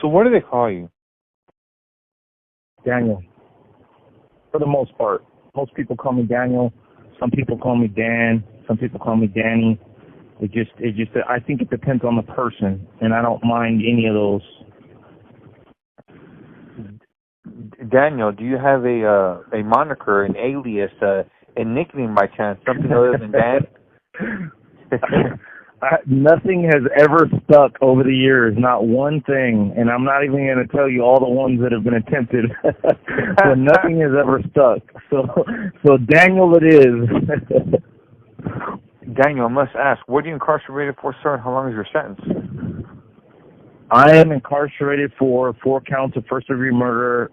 So what do they call you? Daniel, for the most part. Most people call me Daniel. Some people call me Dan. Some people call me Danny. I think it depends on the person, and I don't mind any of those. Daniel, do you have a moniker, an alias, a nickname by chance, something other than Dan? Nothing has ever stuck over the years, not one thing, and I'm not even going to tell you all the ones that have been attempted, but nothing has ever stuck. So Daniel it is. Daniel, I must ask, what are you incarcerated for, sir, and how long is your sentence? I am incarcerated for 4 counts of first-degree murder.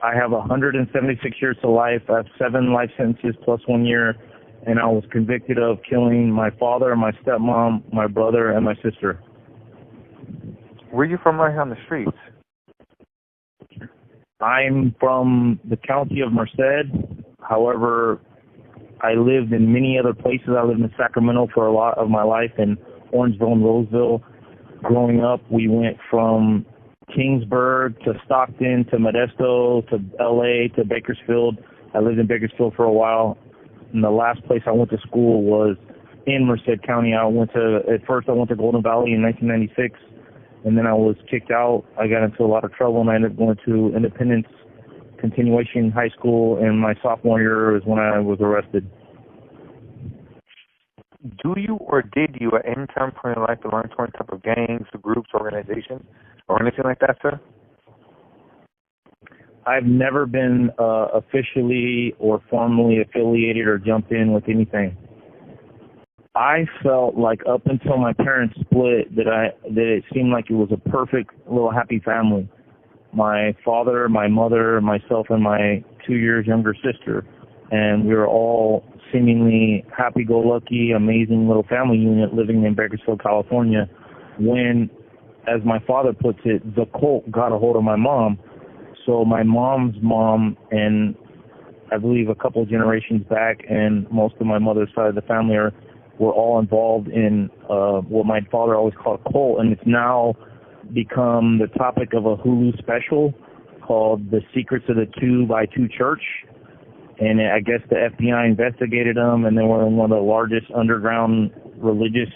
I have 176 years to life. I have 7 life sentences plus 1 year. And I was convicted of killing my father, my stepmom, my brother, and my sister. Where are you from right here on the streets? I'm from the county of Merced. However, I lived in many other places. I lived in Sacramento for a lot of my life, in Orangeville and Roseville. Growing up, we went from Kingsburg to Stockton to Modesto to L.A. to Bakersfield. I lived in Bakersfield for a while. And the last place I went to school was in Merced County. At first I went to Golden Valley in 1996, and then I was kicked out. I got into a lot of trouble, and I ended up going to Independence Continuation High School, and my sophomore year is when I was arrested. Do you or did you at any time in your life belong to any type of gangs, groups, organizations, or anything like that, sir? I've never been officially or formally affiliated or jumped in with anything. I felt like up until my parents split that it seemed like it was a perfect little happy family. My father, my mother, myself, and my 2 years younger sister. And we were all seemingly happy-go-lucky, amazing little family unit living in Bakersfield, California, when, as my father puts it, the cult got a hold of my mom. So my mom's mom, and I believe a couple of generations back, and most of my mother's side of the family were all involved in what my father always called a cult, and it's now become the topic of a Hulu special called The Secrets of the 2x2 Church. And I guess the FBI investigated them, and they were one of the largest underground religious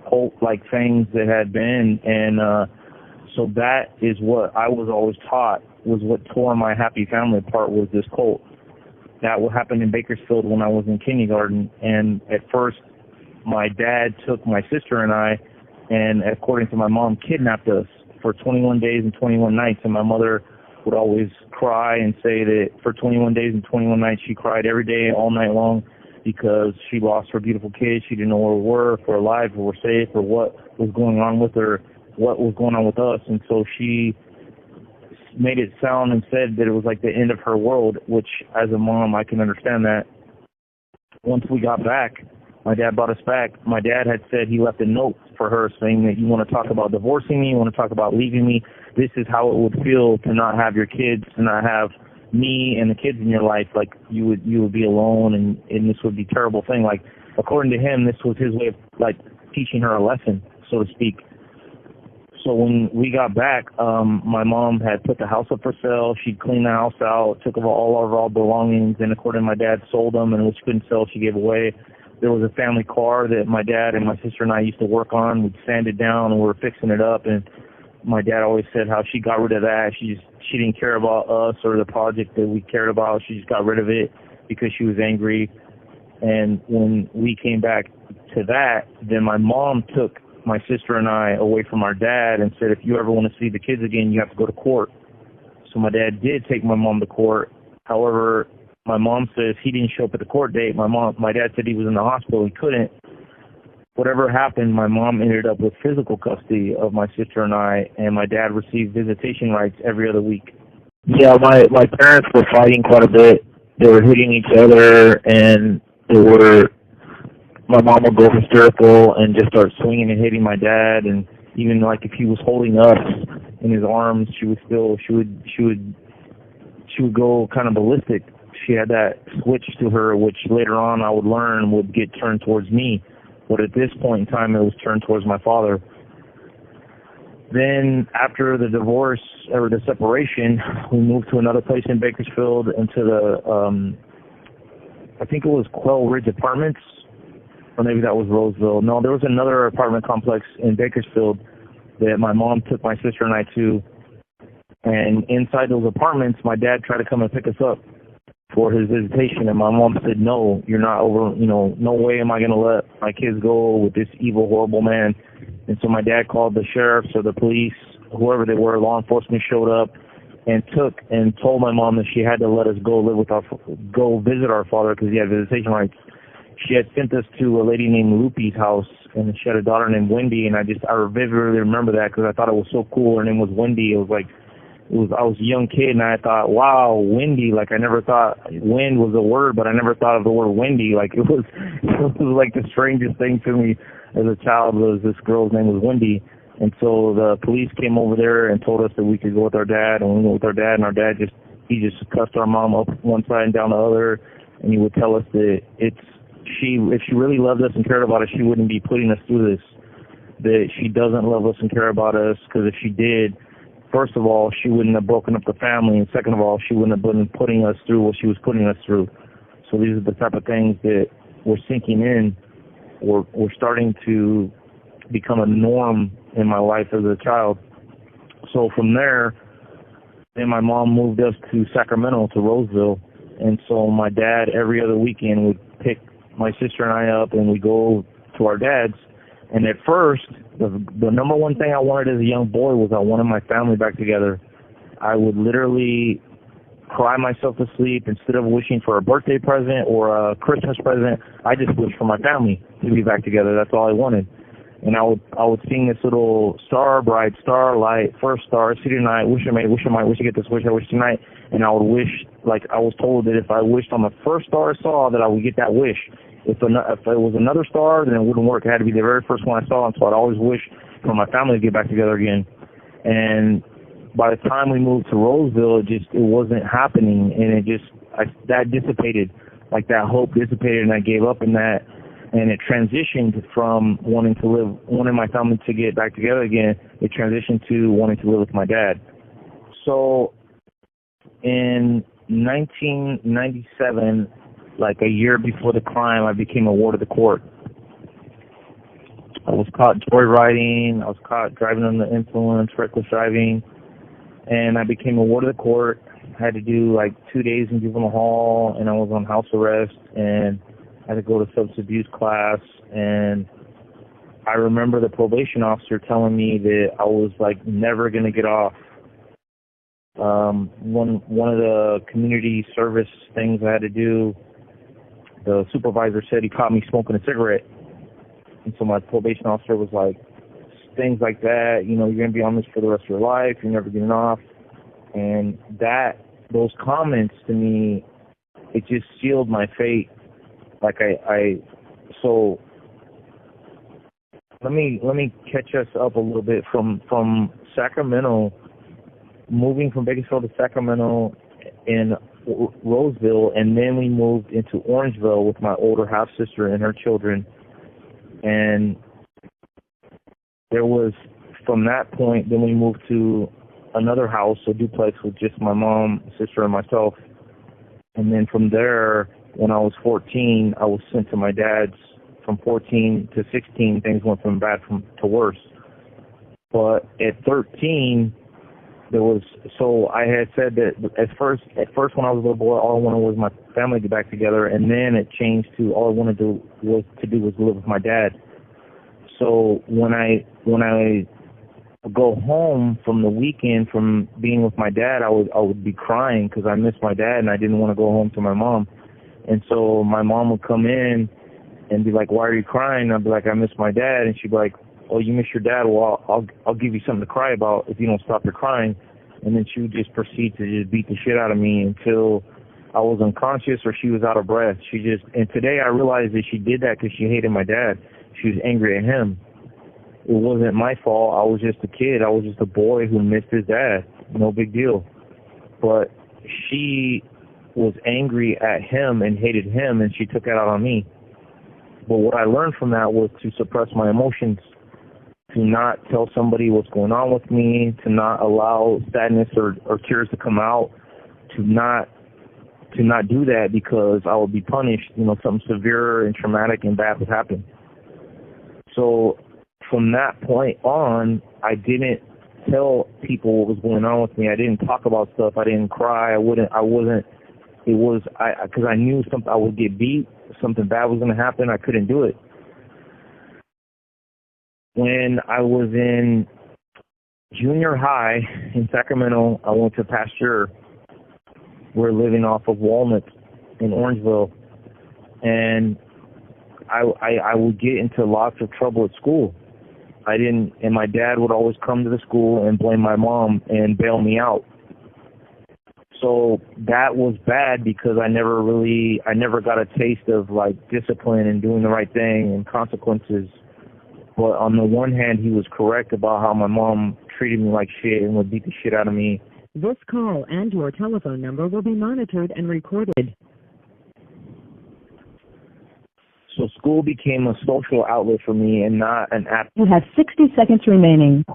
cult-like things that had been. And so that is what I was always taught was what tore my happy family apart was this cult. That what happened in Bakersfield when I was in kindergarten. And at first, my dad took my sister and I, and according to my mom, kidnapped us for 21 days and 21 nights. And my mother would always cry and say that for 21 days and 21 nights she cried every day, all night long, because she lost her beautiful kids. She didn't know where we were, if we're alive, if we're safe, or what was going on with her, what was going on with us. And so she made it sound and said that it was like the end of her world, which as a mom I can understand that. Once we got back, my dad brought us back. My dad had said he left a note for her saying that you want to talk about divorcing me, you want to talk about leaving me. This is how it would feel to not have your kids, to not have me and the kids in your life. Like you would be alone, and this would be a terrible thing. Like according to him, this was his way of like teaching her a lesson, so to speak. So when we got back, my mom had put the house up for sale. She'd cleaned the house out, took all of our belongings, and according to my dad, sold them, and what she couldn't sell, she gave away. There was a family car that my dad and my sister and I used to work on. We'd sand it down, and we were fixing it up, and my dad always said how she got rid of that. She didn't care about us or the project that we cared about. She just got rid of it because she was angry. And when we came back to that, then my mom took my sister and I away from our dad and said, if you ever want to see the kids again, you have to go to court. So my dad did take my mom to court. However, my mom says he didn't show up at the court date. My dad said he was in the hospital. He couldn't. Whatever happened, my mom ended up with physical custody of my sister and I, and my dad received visitation rights every other week. Yeah, my parents were fighting quite a bit. They were hitting each other, and my mom would go hysterical and just start swinging and hitting my dad. And even like if he was holding us in his arms, she would go kind of ballistic. She had that switch to her, which later on I would learn would get turned towards me. But at this point in time, it was turned towards my father. Then after the divorce or the separation, we moved to another place in Bakersfield into the, I think it was Quail Ridge Apartments, or maybe that was Roseville. No, there was another apartment complex in Bakersfield that my mom took my sister and I to. And inside those apartments, my dad tried to come and pick us up for his visitation, and my mom said, no, you're not over, no way am I going to let my kids go with this evil, horrible man. And so my dad called the sheriffs or the police, whoever they were, law enforcement showed up and told my mom that she had to let us go go visit our father because he had visitation rights. She had sent us to a lady named Lupe's house, and she had a daughter named Wendy, and I vividly remember that because I thought it was so cool. Her name was Wendy. I was a young kid, and I thought, wow, Wendy. Like, I never thought wind was a word, but I never thought of the word Wendy. Like, it was like the strangest thing to me as a child was this girl's name was Wendy. And so the police came over there and told us that we could go with our dad, and we went with our dad, and our dad he just cussed our mom up one side and down the other, and he would tell us that if she really loved us and cared about us, she wouldn't be putting us through this, that she doesn't love us and care about us, because if she did, first of all, she wouldn't have broken up the family, and second of all, she wouldn't have been putting us through what she was putting us through. So these are the type of things that were sinking in, or were starting to become a norm in my life as a child. So from there, then my mom moved us to Sacramento, to Roseville, and so my dad every other weekend would pick my sister and I up, and we'd go to our dad's. And at first, the number one thing I wanted as a young boy was I wanted my family back together. I would literally cry myself to sleep. Instead of wishing for a birthday present or a Christmas present, I just wished for my family to be back together. That's all I wanted. And I would sing this little star, bright starlight, first star, see tonight, wish I get this wish, I wish tonight. And I would wish, like I was told that if I wished on the first star I saw, that I would get that wish. If it was another star, then it wouldn't work. It had to be the very first one I saw, and so I'd always wish for my family to get back together again. And by the time we moved to Roseville, it wasn't happening, and that dissipated, like that hope dissipated, and I gave up in that. And it transitioned from wanting my family to get back together again, it transitioned to wanting to live with my dad. So in 1997, like a year before the crime, I became a ward of the court. I was caught joyriding, I was caught driving under the influence, reckless driving, and I became a ward of the court. I had to do like 2 days in juvenile hall, and I was on house arrest, and I had to go to substance abuse class. And I remember the probation officer telling me that I was like never going to get off. One of the community service things I had to do, the supervisor said he caught me smoking a cigarette. And so my probation officer was like, things like that, you're going to be on this for the rest of your life, you're never getting off. And those comments to me, it just sealed my fate. Like so let me catch us up a little bit from Sacramento, moving from Bakersfield to Sacramento in Roseville, and then we moved into Orangeville with my older half sister and her children. And there was, from that point, then we moved to another house, a duplex with just my mom, sister, and myself. And then from there, when I was 14, I was sent to my dad's. From 14 to 16, things went from bad to worse. But at 13, I had said that at first when I was a little boy, all I wanted was my family to get back together, and then it changed to all I wanted to do was live with my dad. So when I go home from the weekend from being with my dad, I would be crying because I missed my dad and I didn't want to go home to my mom. And so my mom would come in and be like, "Why are you crying?" I'd be like, "I miss my dad." And she'd be like, "Oh, you miss your dad? Well, I'll give you something to cry about if you don't stop your crying." And then she would just proceed to just beat the shit out of me until I was unconscious or she was out of breath. And today I realized that she did that because she hated my dad. She was angry at him. It wasn't my fault. I was just a kid. I was just a boy who missed his dad. No big deal. But she was angry at him and hated him, and she took that out on me. But what I learned from that was to suppress my emotions. to not tell somebody what's going on with me, to not allow sadness or tears to come out, to not do that because I would be punished, something severe and traumatic and bad would happen. So from that point on, I didn't tell people what was going on with me. I didn't talk about stuff. I didn't cry. Because I knew I would get beat, something bad was going to happen. I couldn't do it. When I was in junior high in Sacramento, I went to Pasteur. We're living off of Walnut in Orangeville, and I would get into lots of trouble at school. And my dad would always come to the school and blame my mom and bail me out. So that was bad because I never got a taste of like discipline and doing the right thing and consequences. But on the one hand, he was correct about how my mom treated me like shit and would beat the shit out of me. This call and your telephone number will be monitored and recorded. So school became a social outlet for me and not an app. You have 60 seconds remaining.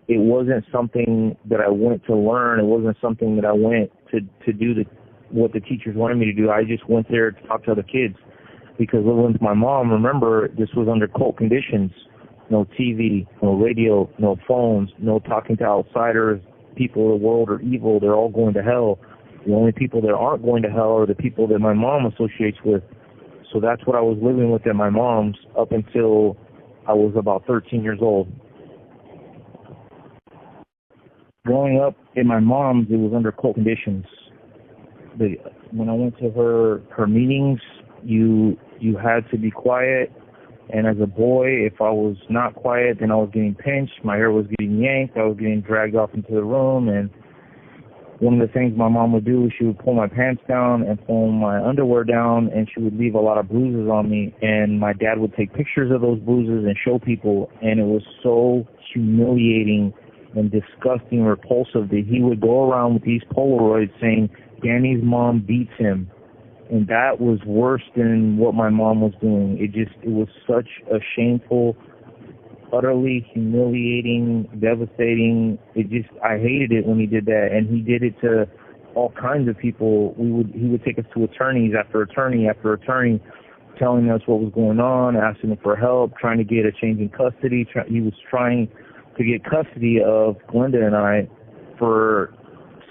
It wasn't something that I went to learn. It wasn't something that I went to do what the teachers wanted me to do. I just went there to talk to other kids because living with my mom, remember, this was under cult conditions. No TV, no radio, no phones, no talking to outsiders. People of the world are evil. They're all going to hell. The only people that aren't going to hell are the people that my mom associates with. So that's what I was living with at my mom's up until I was about 13 years old. Growing up at my mom's, it was under cult conditions. When I went to her meetings, you had to be quiet. And as a boy, if I was not quiet, then I was getting pinched. My hair was getting yanked. I was getting dragged off into the room. And one of the things my mom would do is she would pull my pants down and pull my underwear down, and she would leave a lot of bruises on me. And my dad would take pictures of those bruises and show people. And it was so humiliating and disgusting and repulsive that he would go around with these Polaroids saying, Danny's mom beats him. And that was worse than what my mom was doing. It was such a shameful, utterly humiliating, devastating. I hated it when he did that. And he did it to all kinds of people. He would take us to attorneys after attorney after attorney, telling us what was going on, asking for help, trying to get a change in custody. He was trying to get custody of Glenda and I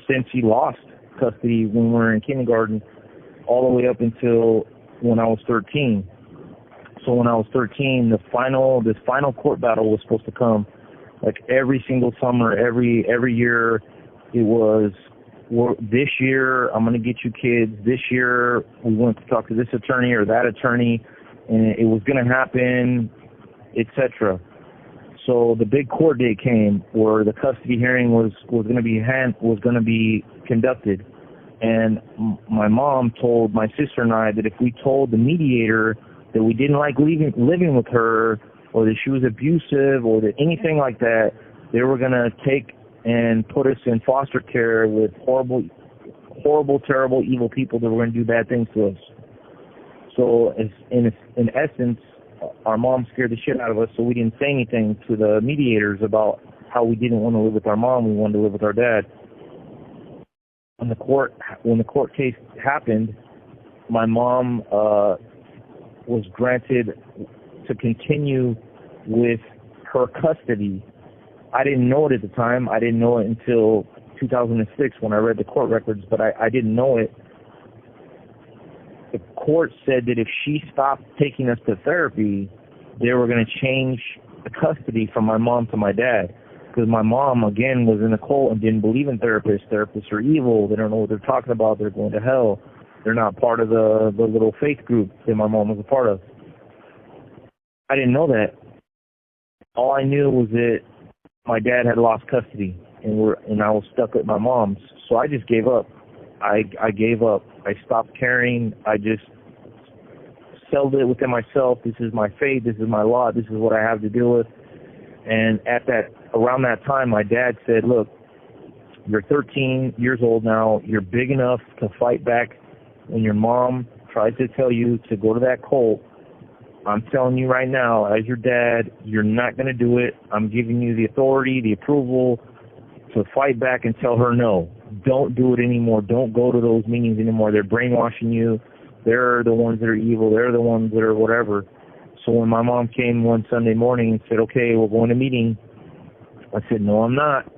since he lost custody when we were in kindergarten, all the way up until when I was 13. So when I was 13, this final court battle was supposed to come. Like every single summer, every year, it was, this year I'm going to get you kids. This year we went to talk to this attorney or that attorney, and it was going to happen, etc. So the big court date came where the custody hearing was going to be conducted. And my mom told my sister and I that if we told the mediator that we didn't like living with her, or that she was abusive, or that anything like that, they were going to take and put us in foster care with horrible, terrible, evil people that were going to do bad things to us. So in essence, our mom scared the shit out of us, so we didn't say anything to the mediators about how we didn't want to live with our mom. We wanted to live with our dad. When the court case happened, my mom was granted to continue with her custody. I didn't know it at the time. I didn't know it until 2006 when I read the court records, but I didn't know it. The court said that if she stopped taking us to therapy, they were going to change the custody from my mom to my dad. Because my mom, again, was in a cult and didn't believe in therapists. Therapists are evil. They don't know what they're talking about. They're going to hell. They're not part of the little faith group that my mom was a part of. I didn't know that. All I knew was that my dad had lost custody, and I was stuck at my mom's. So I just gave up. I gave up. I stopped caring. I just settled it within myself. This is my fate. This is my lot. This is what I have to deal with. And around that time, my dad said, look, you're 13 years old now. You're big enough to fight back when your mom tries to tell you to go to that cult I'm telling you right now, as your dad, you're not going to do it. I'm giving you the authority, the approval to fight back and tell her no. Don't do it anymore. Don't go to those meetings anymore. They're brainwashing you. They're the ones that are evil. They're the ones that are whatever. So when my mom came one Sunday morning and said, okay, we're going to meeting, I said, no, I'm not.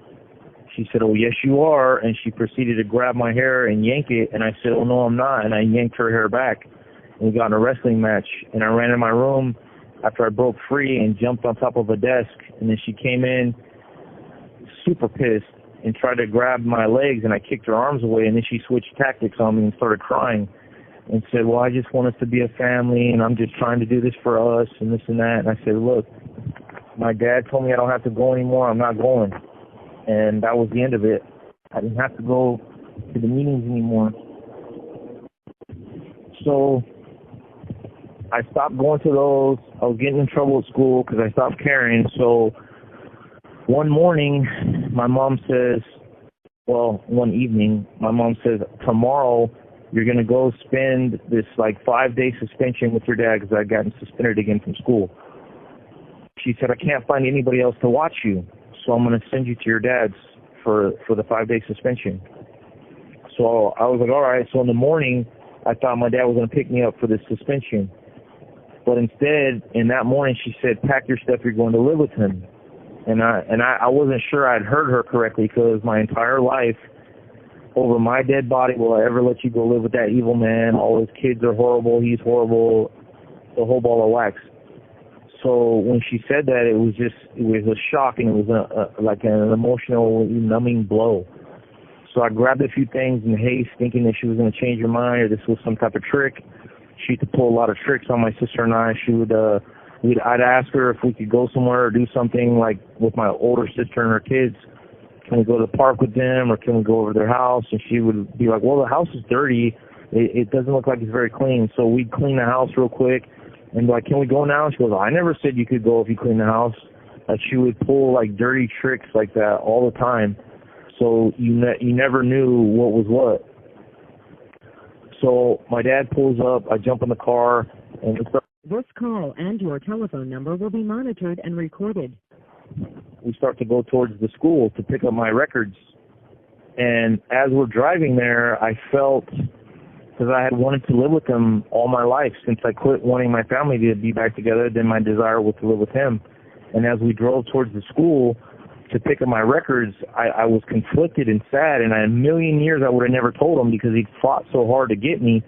She said, oh, yes, you are. And she proceeded to grab my hair and yank it. And I said, oh, no, I'm not. And I yanked her hair back. And we got in a wrestling match. And I ran in my room after I broke free and jumped on top of a desk. And then she came in super pissed and tried to grab my legs. And I kicked her arms away. And then she switched tactics on me and started crying and said, well, I just want us to be a family. And I'm just trying to do this for us and this and that. And I said, look, my dad told me I don't have to go anymore. I'm not going. And that was the end of it. I didn't have to go to the meetings anymore. So I stopped going to those. I was getting in trouble at school because I stopped caring. So one morning, my mom says, well, one evening, my mom says, tomorrow you're going to go spend this like 5-day suspension with your dad because I'd gotten suspended again from school. She said, I can't find anybody else to watch you. So I'm going to send you to your dad's for the 5-day suspension. So I was like, all right. So in the morning, I thought my dad was going to pick me up for this suspension. But instead, in that morning, she said, pack your stuff, you're going to live with him. And I wasn't sure I'd heard her correctly because my entire life, over my dead body, will I ever let you go live with that evil man? All his kids are horrible. He's horrible. The whole ball of wax. So when she said that, it was a shock, and it was like an emotional, numbing blow. So I grabbed a few things in haste, thinking that she was going to change her mind or this was some type of trick. She used to pull a lot of tricks on my sister and I. I'd ask her if we could go somewhere or do something like with my older sister and her kids. Can we go to the park with them or can we go over to their house? And she would be like, well, the house is dirty. It doesn't look like it's very clean. So we'd clean the house real quick. And like, can we go now? And she goes, I never said you could go if you clean the house. Like she would pull like dirty tricks like that all the time. So you never knew what was what. So my dad pulls up, I jump in the car, and This call and your telephone number will be monitored and recorded. we start to go towards the school to pick up my records. And as we're driving there, I felt, because I had wanted to live with him all my life since I quit wanting my family to be back together, then my desire was to live with him. And as we drove towards the school to pick up my records, I was conflicted and sad, and in a million years I would have never told him because he fought so hard to get me,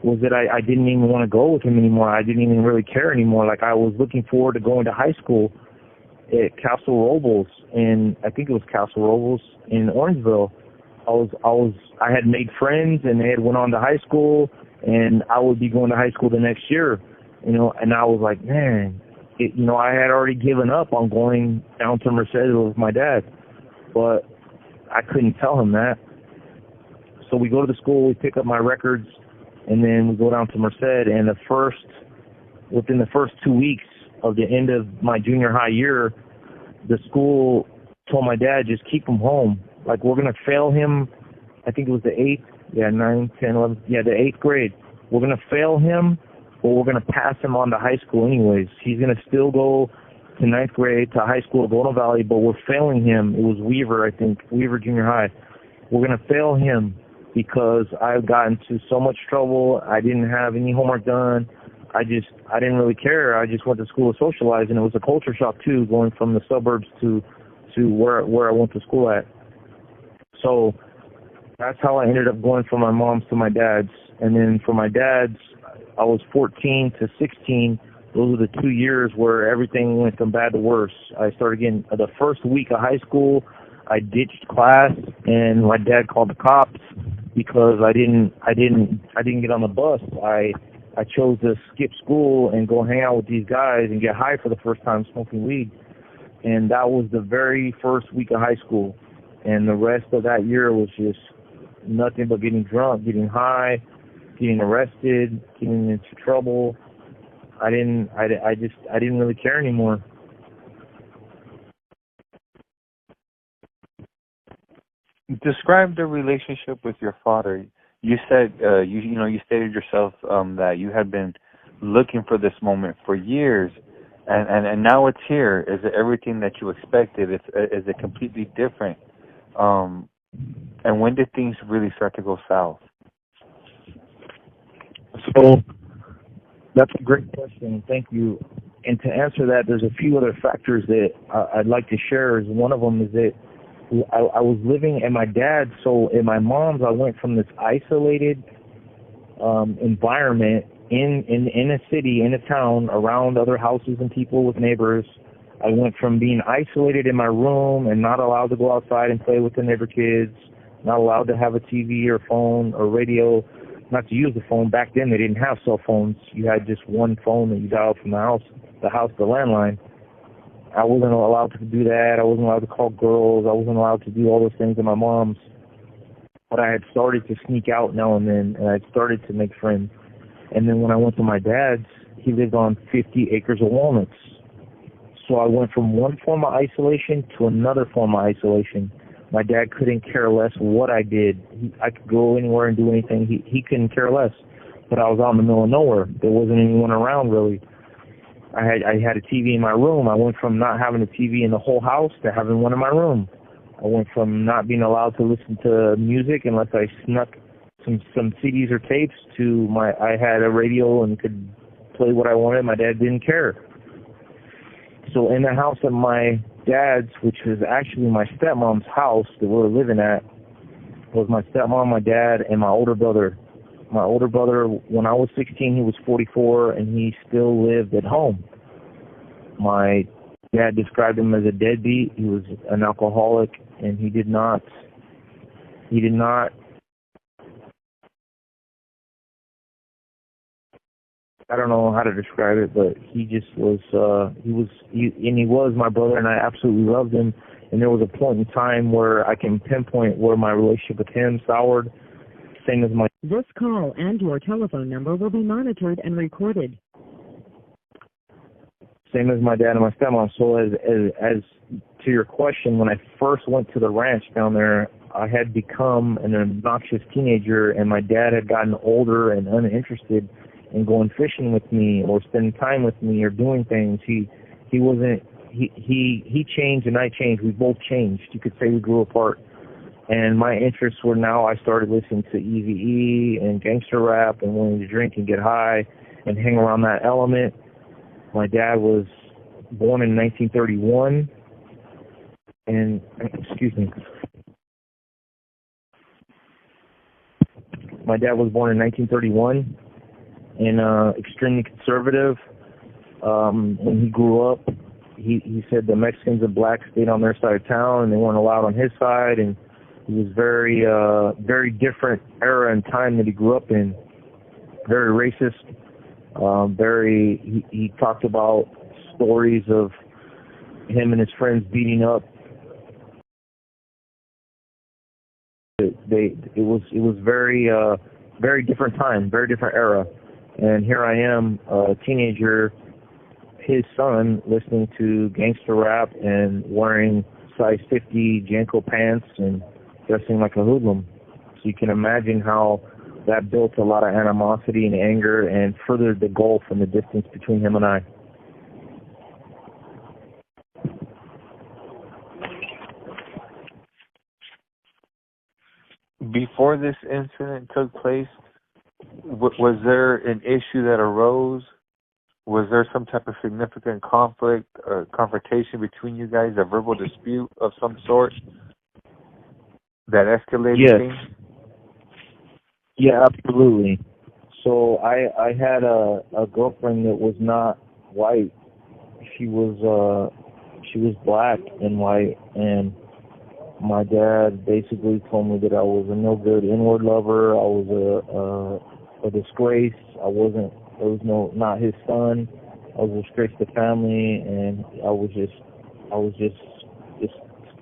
was that I didn't even want to go with him anymore. I didn't even really care anymore. Like I was looking forward to going to high school at Castle Robles, and I think it was Castle Robles in Orangeville. I had made friends, and they had went on to high school, and I would be going to high school the next year, and I was like, man, I had already given up on going down to Merced with my dad, but I couldn't tell him that. So we go to the school, we pick up my records, and then we go down to Merced, and within the first 2 weeks of the end of my junior high year, the school told my dad, just keep him home. Like, we're going to fail him. I think it was the 8th grade. We're going to fail him, but we're going to pass him on to high school anyways. He's going to still go to 9th grade to high school at Golden Valley, but we're failing him. It was Weaver, I think, Weaver Junior High. We're going to fail him because I've gotten into so much trouble. I didn't have any homework done. I didn't really care. I just went to school to socialize, and it was a culture shock too, going from the suburbs to where I went to school at. So that's how I ended up going from my mom's to my dad's. And then for my dad's, I was 14 to 16. Those were the 2 years where everything went from bad to worse. I started getting the first week of high school, I ditched class, and my dad called the cops because I didn't get on the bus. I chose to skip school and go hang out with these guys and get high for the first time smoking weed. And that was the very first week of high school. And the rest of that year was just nothing but getting drunk, getting high, getting arrested, getting into trouble. I didn't really care anymore. Describe the relationship with your father. You said you stated yourself that you had been looking for this moment for years, and now it's here. Is it everything that you expected? Is it completely different? And when did things really start to go south? So that's a great question. Thank you. And to answer that, there's a few other factors that I'd like to share. Is one of them is that I was living at my dad's. So at my mom's, I went from this isolated environment in a city, in a town, around other houses and people with neighbors. I went from being isolated in my room and not allowed to go outside and play with the neighbor kids, not allowed to have a TV or phone or radio, not to use the phone. Back then, they didn't have cell phones. You had just one phone that you dialed from the landline. I wasn't allowed to do that. I wasn't allowed to call girls. I wasn't allowed to do all those things at my mom's. But I had started to sneak out now and then, and I had started to make friends. And then when I went to my dad's, he lived on 50 acres of walnuts. So I went from one form of isolation to another form of isolation. My dad couldn't care less what I did. I could go anywhere and do anything. He couldn't care less. But I was out in the middle of nowhere. There wasn't anyone around really. I had a TV in my room. I went from not having a TV in the whole house to having one in my room. I went from not being allowed to listen to music unless I snuck some CDs or tapes to I had a radio and could play what I wanted. My dad didn't care. So in the house of my dad's, which was actually my stepmom's house that we were living at, was my stepmom, my dad, and my older brother. My older brother, when I was 16, he was 44, and he still lived at home. My dad described him as a deadbeat. He was an alcoholic, and he did not, I don't know how to describe it, but he just was, he was my brother, and I absolutely loved him. And there was a point in time where I can pinpoint where my relationship with him soured, same as my... This call and your telephone number will be monitored and recorded. Same as my dad and my stepmom. So as to your question, when I first went to the ranch down there, I had become an obnoxious teenager, and my dad had gotten older and uninterested in going fishing with me or spending time with me or doing things. He changed and I changed. We both changed. You could say we grew apart. And my interests were now I started listening to Eazy-E and gangster rap and wanting to drink and get high and hang around that element. My dad was born in 1931, and my dad was born in 1931 and extremely conservative. When he grew up, he said the Mexicans and blacks stayed on their side of town and they weren't allowed on his side, and it was very different era and time that he grew up in. Very racist. He talked about stories of him and his friends beating up. It was very different time, very different era. And here I am, a teenager, his son, listening to gangster rap and wearing size 50 Janko pants and dressing like a hoodlum. So you can imagine how that built a lot of animosity and anger and furthered the gulf and the distance between him and I. Before this incident took place, was there an issue that arose? Was there some type of significant conflict or confrontation between you guys, a verbal dispute of some sort that escalated Yes. things? Yeah, absolutely. So I had a girlfriend that was not white. She was black and white, and my dad basically told me that I was a no good inward lover. I was a disgrace. Not his son. I was a disgrace to family, and I was just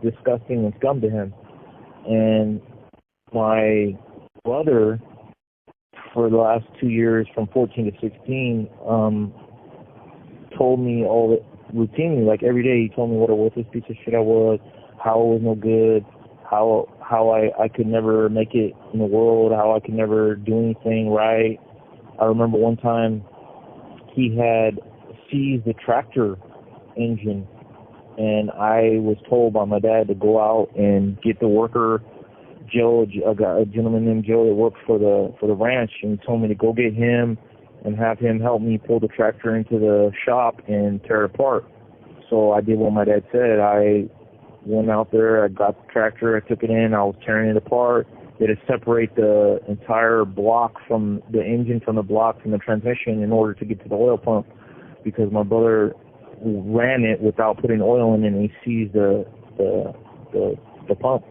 disgusting and scum to him. And my brother, for the last 2 years, from 14 to 16, told me all that routinely, like every day. He told me what a worthless piece of shit I was, how I was no good, how I could never make it in the world, how I could never do anything right. I remember one time he had seized the tractor engine, and I was told by my dad to go out and get the worker Joe, a gentleman named Joe that worked for the ranch, and he told me to go get him and have him help me pull the tractor into the shop and tear it apart. So I did what my dad said. I went out there, I got the tractor, I took it in, I was tearing it apart. They had to separate the entire block from the engine, from the block, from the transmission in order to get to the oil pump, because my brother ran it without putting oil in it, and he seized the pump.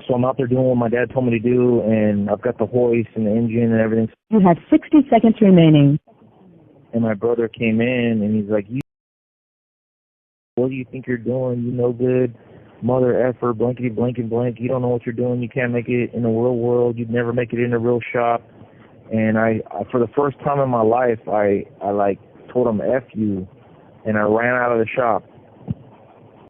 So I'm out there doing what my dad told me to do, and I've got the hoist and the engine and everything. You have 60 seconds remaining. And my brother came in, and he's like, what do you think you're doing? You no good, mother effer, blankety blank and blank. You don't know what you're doing. You can't make it in the real world. You'd never make it in a real shop. And I for the first time in my life, I like told him F you, and I ran out of the shop.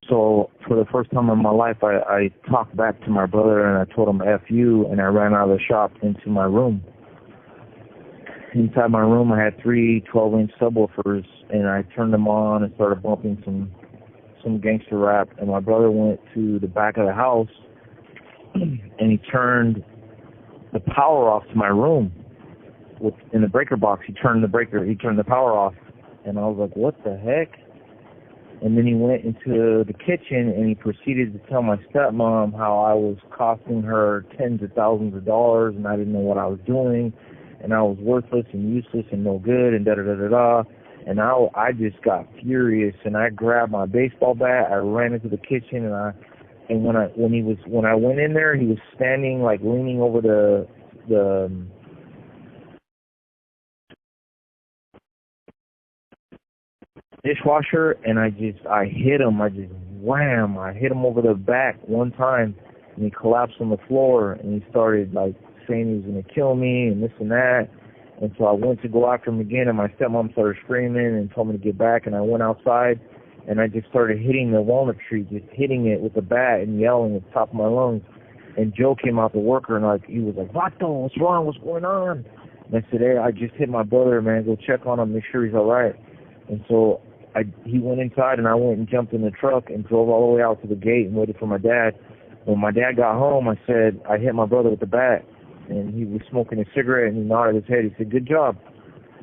So for the first time in my life, I talked back to my brother, and I told him F you, and I ran out of the shop into my room. Inside my room, I had 3 12-inch subwoofers, and I turned them on and started bumping some gangster rap. And my brother went to the back of the house, and he turned the power off to my room. In the breaker box, he turned the power off, and I was like, what the heck? And then he went into the kitchen, and he proceeded to tell my stepmom how I was costing her tens of thousands of dollars, and I didn't know what I was doing, and I was worthless and useless and no good, and da-da-da-da-da. And I just got furious, and I grabbed my baseball bat, I ran into the kitchen, and when I went in there, he was standing, like, leaning over the dishwasher, and I hit him. I hit him over the back one time, and he collapsed on the floor, and he started like saying he was going to kill me and this and that. And so I went to go after him again, and my stepmom started screaming and told me to get back, and I went outside, and I just started hitting the walnut tree, just hitting it with the bat and yelling at the top of my lungs. And Joe came out, the worker, and he was like, Vato, what's wrong? What's going on? And I said, hey, I just hit my brother, man. Go check on him, make sure he's all right. And so he went inside, and I went and jumped in the truck and drove all the way out to the gate and waited for my dad. When my dad got home, I said, I hit my brother with the bat, and he was smoking a cigarette, and he nodded his head. He said, good job.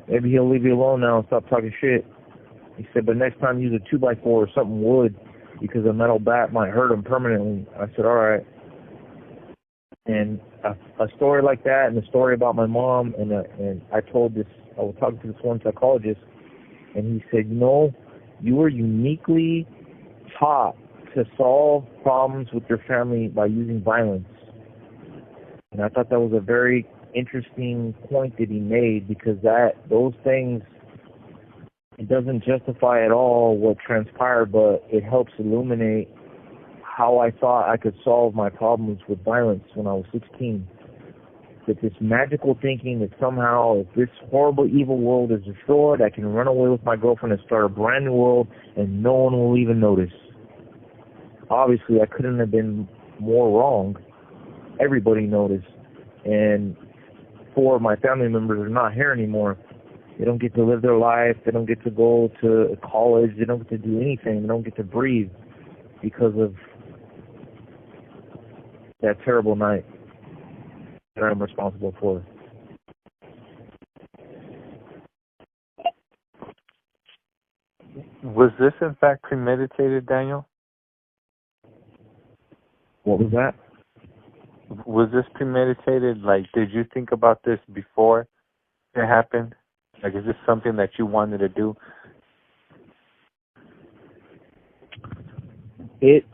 Maybe he'll leave you alone now and stop talking shit. He said, but next time use a 2x4 or something wood, because a metal bat might hurt him permanently. I said, all right. And a story like that, and a story about my mom, and I was talking to this one psychologist, and he said, you were uniquely taught to solve problems with your family by using violence. And I thought that was a very interesting point that he made, because those things, it doesn't justify at all what transpired, but it helps illuminate how I thought I could solve my problems with violence when I was 16. That this magical thinking that somehow if this horrible, evil world is destroyed, I can run away with my girlfriend and start a brand new world and no one will even notice. Obviously, I couldn't have been more wrong. Everybody noticed. And 4 of my family members are not here anymore. They don't get to live their life. They don't get to go to college. They don't get to do anything. They don't get to breathe because of that terrible night that I'm responsible for. Was this in fact premeditated, Daniel? What was that? Was this premeditated? Like, did you think about this before it happened? Like, is this something that you wanted to do? It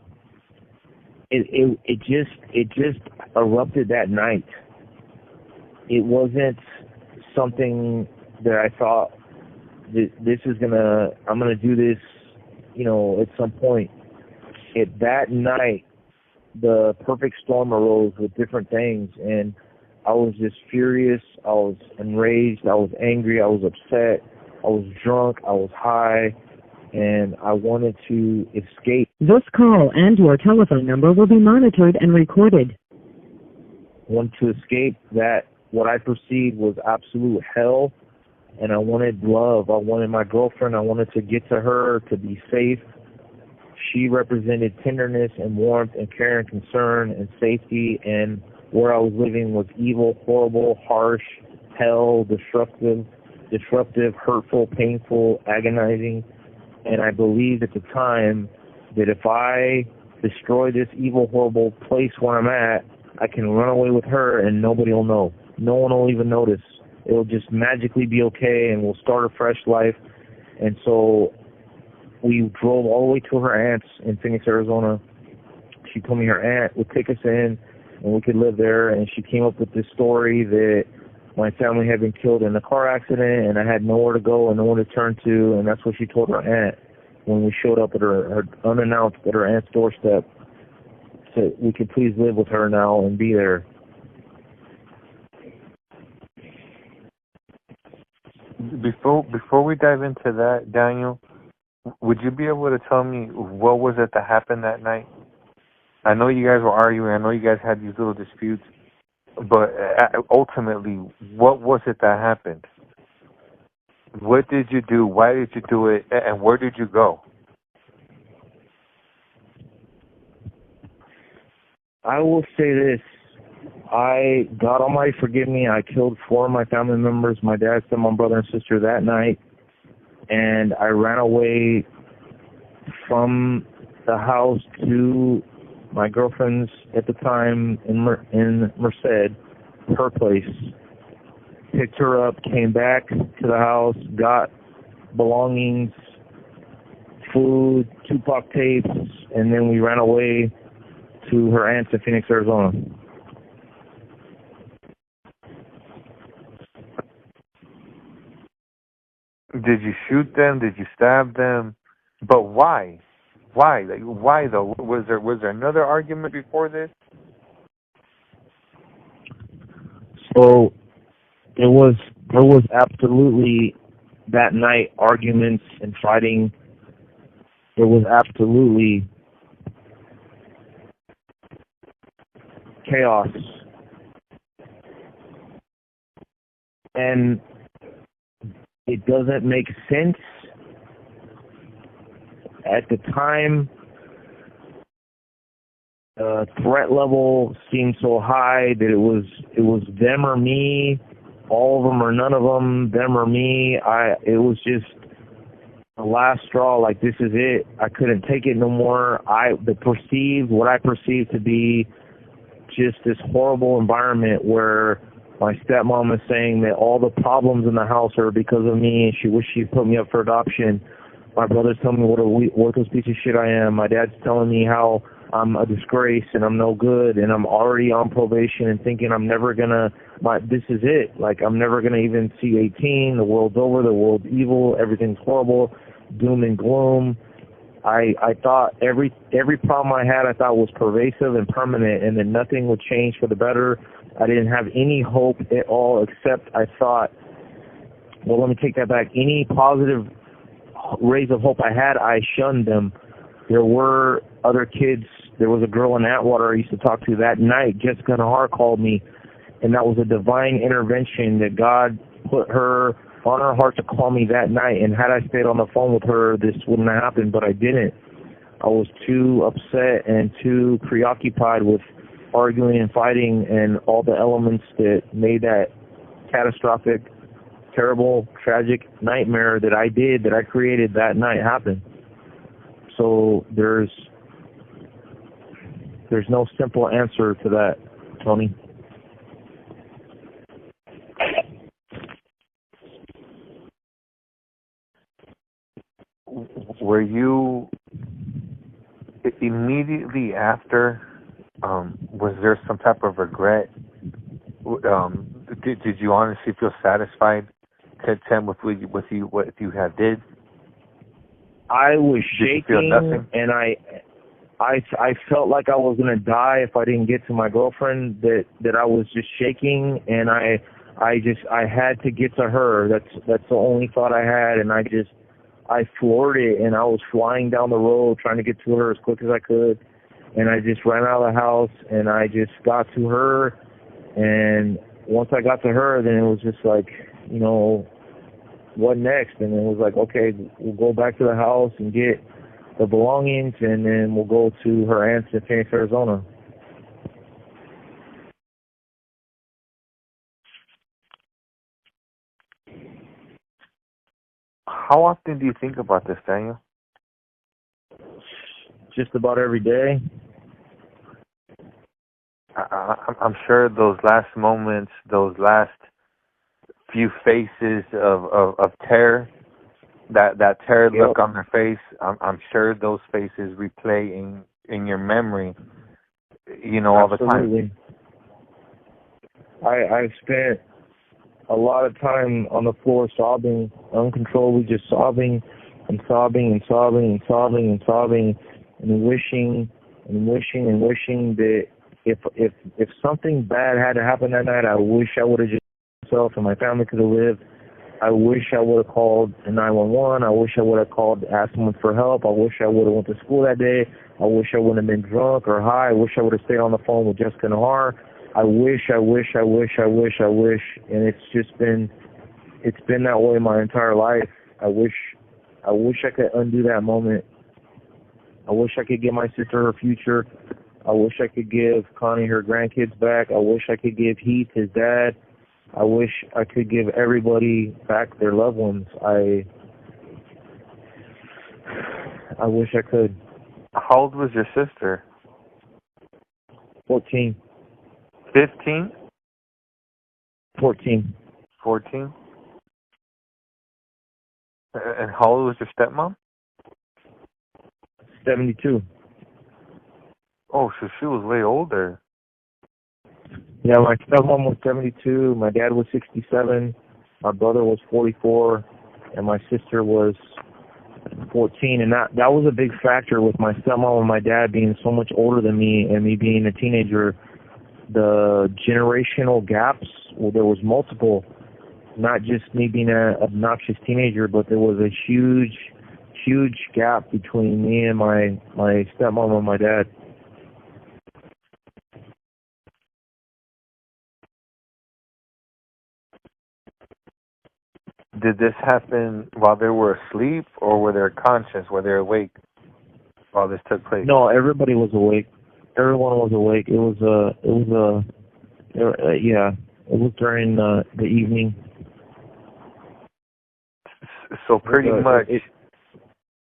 just erupted that night. It wasn't something that I thought I'm gonna do this, at some point. That night, the perfect storm arose with different things, and I was just furious. I was enraged. I was angry. I was upset. I was drunk. I was high, and I wanted to escape. This call and your telephone number will be monitored and recorded. Wanted to escape that what I perceived was absolute hell, and I wanted love. I wanted my girlfriend. I wanted to get to her, to be safe. She represented tenderness and warmth and care and concern and safety, and where I was living was evil, horrible, harsh, hell, disruptive, hurtful, painful, agonizing. And I believed at the time that if I destroy this evil, horrible place where I'm at, I can run away with her and nobody will know. No one will even notice. It will just magically be okay and we'll start a fresh life. And so we drove all the way to her aunt's in Phoenix, Arizona. She told me her aunt would take us in and we could live there. And she came up with this story that my family had been killed in a car accident and I had nowhere to go and no one to turn to. And that's what she told her aunt when we showed up at her unannounced at her aunt's doorstep. So we could please live with her now and be there. Before we dive into that, Daniel, would you be able to tell me what was it that happened that night? I know you guys were arguing. I know you guys had these little disputes. But ultimately, what was it that happened? What did you do? Why did you do it? And where did you go? I will say this. God Almighty forgive me, I killed 4 of my family members, my dad, stepmom, brother, and sister that night. And I ran away from the house to my girlfriend's at the time in Merced, her place. Picked her up, came back to the house, got belongings, food, Tupac tapes, and then we ran away to her aunt's in Phoenix, Arizona. Did you shoot them? Did you stab them? But why? Why? Like, why though? Was there another argument before this? So there was absolutely that night arguments and fighting. There was absolutely chaos. And it doesn't make sense. At the time, the threat level seemed so high that it was them or me, all of them or none of them or me. It was just the last straw. Like, this is it. I couldn't take it no more. What I perceived to be just this horrible environment where my stepmom is saying that all the problems in the house are because of me and she wished she'd put me up for adoption. My brother's telling me what a worthless piece of shit I am. My dad's telling me how I'm a disgrace and I'm no good and I'm already on probation and thinking I'm never gonna, this is it. Like, I'm never gonna even see 18. The world's over. The world's evil. Everything's horrible. Doom and gloom. I thought every problem I had, I thought was pervasive and permanent, and that nothing would change for the better. I didn't have any hope at all, except I thought, well, let me take that back. Any positive rays of hope I had, I shunned them. There were other kids. There was a girl in Atwater I used to talk to that night. Jessica Nahar called me, and that was a divine intervention that God put her on her heart to call me that night. And had I stayed on the phone with her, this wouldn't have happened, but I didn't. I was too upset and too preoccupied with arguing and fighting and all the elements that made that catastrophic, terrible, tragic nightmare that I created that night happen. So there's no simple answer to that, Tony. Were you immediately after? Was there some type of regret? Did you honestly feel satisfied, content with what you had did? I was shaking, and I felt like I was gonna die if I didn't get to my girlfriend. That I was just shaking, and I had to get to her. That's the only thought I had, and I floored it, and I was flying down the road trying to get to her as quick as I could, and I just ran out of the house, and I just got to her, and once I got to her, then it was just like, what next? And it was like, okay, we'll go back to the house and get the belongings, and then we'll go to her aunt's in Phoenix, Arizona. How often do you think about this, Daniel? Just about every day. I'm sure those last moments, those last few faces of terror, that terror look on their face, I'm sure those faces replay in your memory, all the time. Absolutely. I've spent a lot of time on the floor sobbing, uncontrollably just sobbing and sobbing and sobbing and sobbing and sobbing and wishing that if something bad had to happen that night, I wish I would have just myself and my family could have lived. I wish I would have called 911. I wish I would have called to ask someone for help. I wish I would have went to school that day. I wish I wouldn't have been drunk or high. I wish I would have stayed on the phone with Jessica Nahar. I wish, and it's been that way my entire life. I wish I could undo that moment. I wish I could give my sister her future. I wish I could give Connie her grandkids back. I wish I could give Heath his dad. I wish I could give everybody back their loved ones. I wish I could. How old was your sister? 14. 15? 14. 14? And how old was your stepmom? 72. Oh, so she was way older. Yeah, my stepmom was 72, my dad was 67, my brother was 44, and my sister was 14. And that was a big factor with my stepmom and my dad being so much older than me and me being a teenager. The generational gaps, well, there was multiple, not just me being an obnoxious teenager, but there was a huge gap between me and my stepmom and my dad. Did this happen while they were asleep, or were they conscious? Were they awake while this took place? No, everybody was awake. Everyone was awake. It was during the evening. So pretty much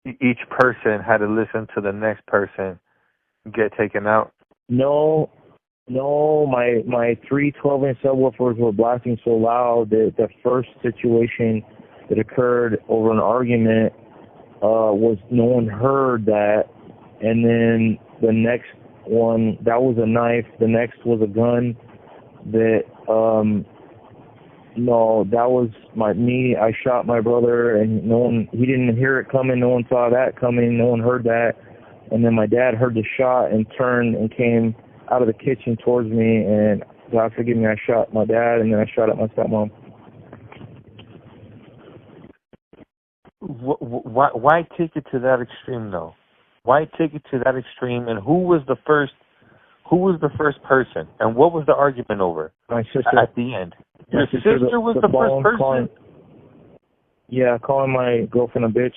each person had to listen to the next person get taken out? No, my 3 12-inch subwoofers were blasting so loud that the first situation that occurred over an argument was no one heard that, and then the next one, that was a knife, the next was a gun, that that was me. I shot my brother, and he didn't hear it coming, no one saw that coming, no one heard that, and then my dad heard the shot and turned and came out of the kitchen towards me, and God forgive me, I shot my dad, and then I shot at my stepmom. Why take it to that extreme, though? Why take it to that extreme? And who was the first person? And what was the argument over? My sister. At the end. Your sister was the first person? Calling my girlfriend a bitch,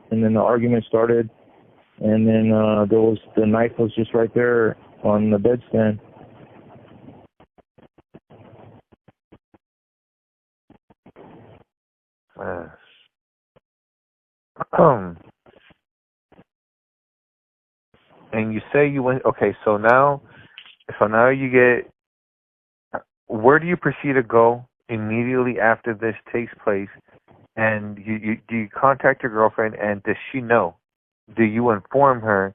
and then the argument started, and then the knife was just right there on the bedstand. And you say you went. Okay, so now you get. Where do you proceed to go immediately after this takes place? And do you contact your girlfriend, and does she know? Do you inform her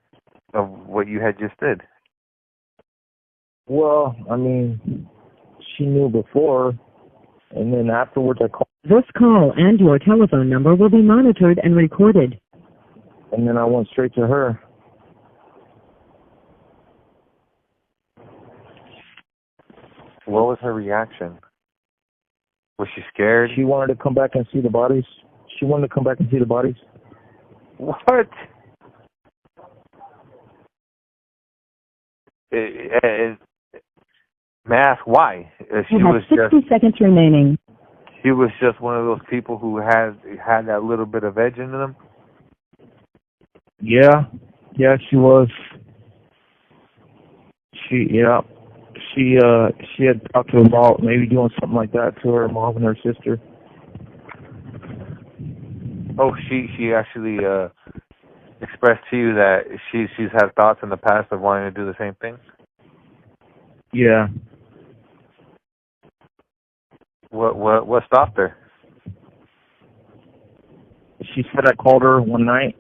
of what you had just did? Well, I mean, she knew before, and then afterwards I called. This call and your telephone number will be monitored and recorded. And then I went straight to her. What was her reaction? Was she scared? She wanted to come back and see the bodies. What? May I ask why? You have 60 seconds remaining. he was just one of those people who had that little bit of edge in them. Yeah, she was. She had talked to her about maybe doing something like that to her mom and her sister. Oh, she actually expressed to you that she's had thoughts in the past of wanting to do the same thing. Yeah. What stopped her? She said I called her one night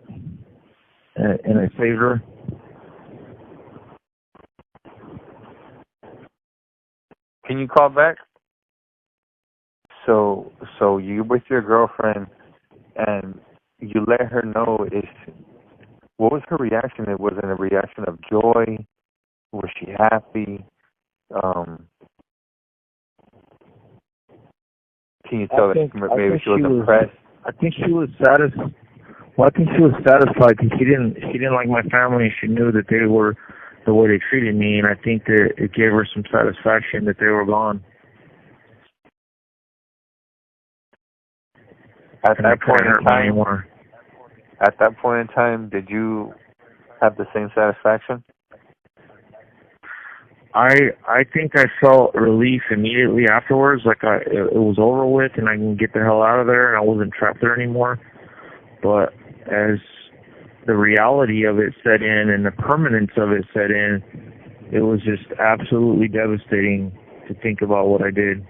and I saved her. Can you call back? So you with your girlfriend and you let her know what was her reaction? Was it a reaction of joy? Was she happy? Can you tell that maybe she was impressed? I think she was satisfied. Well, I think she was satisfied because she didn't like my family. She knew that they were the way they treated me, and I think that it gave her some satisfaction that they were gone. At that point in time, did you have the same satisfaction? I think I felt relief immediately afterwards, like it was over with and I can get the hell out of there and I wasn't trapped there anymore. But as the reality of it set in and the permanence of it set in, it was just absolutely devastating to think about what I did.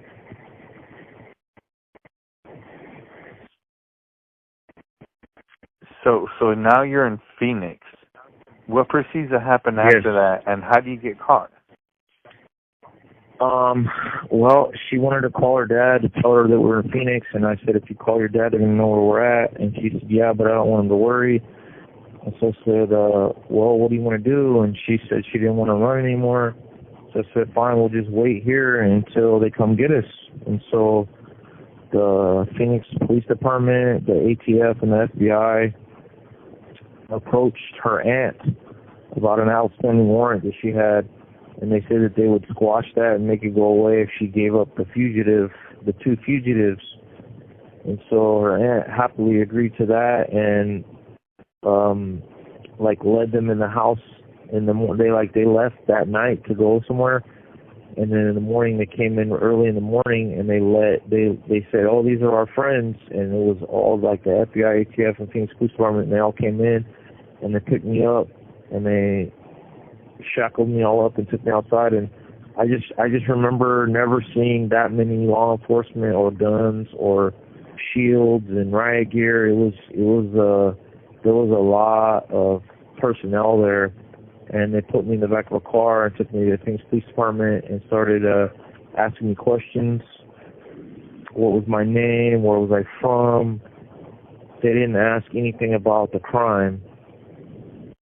So now you're in Phoenix. What proceeds to happen after that, and how do you get caught? Well, she wanted to call her dad to tell her that we're in Phoenix, and I said, if you call your dad, they're going to know where we're at. And she said, yeah, but I don't want him to worry. And so I said, well, what do you want to do? And she said she didn't want to run anymore. So I said, fine, we'll just wait here until they come get us. And so the Phoenix Police Department, the ATF, and the FBI approached her aunt about an outstanding warrant that she had, and they said that they would squash that and make it go away if she gave up the two fugitives. And so her aunt happily agreed to that and led them in the house in the morning. They left that night to go somewhere, and then in the morning they came in early in the morning and they said, oh, these are our friends, and it was all like the FBI, ATF, and Phoenix Police Department, and they all came in and they picked me up and they shackled me all up and took me outside. And I just remember never seeing that many law enforcement or guns or shields and riot gear. There was a lot of personnel there, and they put me in the back of a car and took me to the Phoenix Police Department and started asking me questions. What was my name? Where was I from? They didn't ask anything about the crime.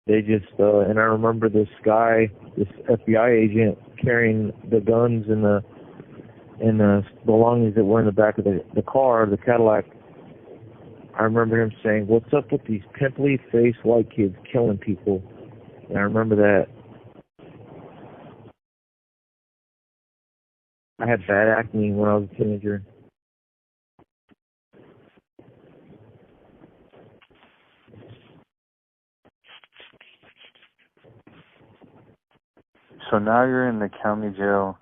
They just, and I remember this guy, this FBI agent, carrying the guns and the belongings that were in the back of the car, the Cadillac. I remember him saying, what's up with these pimply-faced white kids killing people? And I remember that. I had bad acne when I was a teenager. So now you're in the county jail.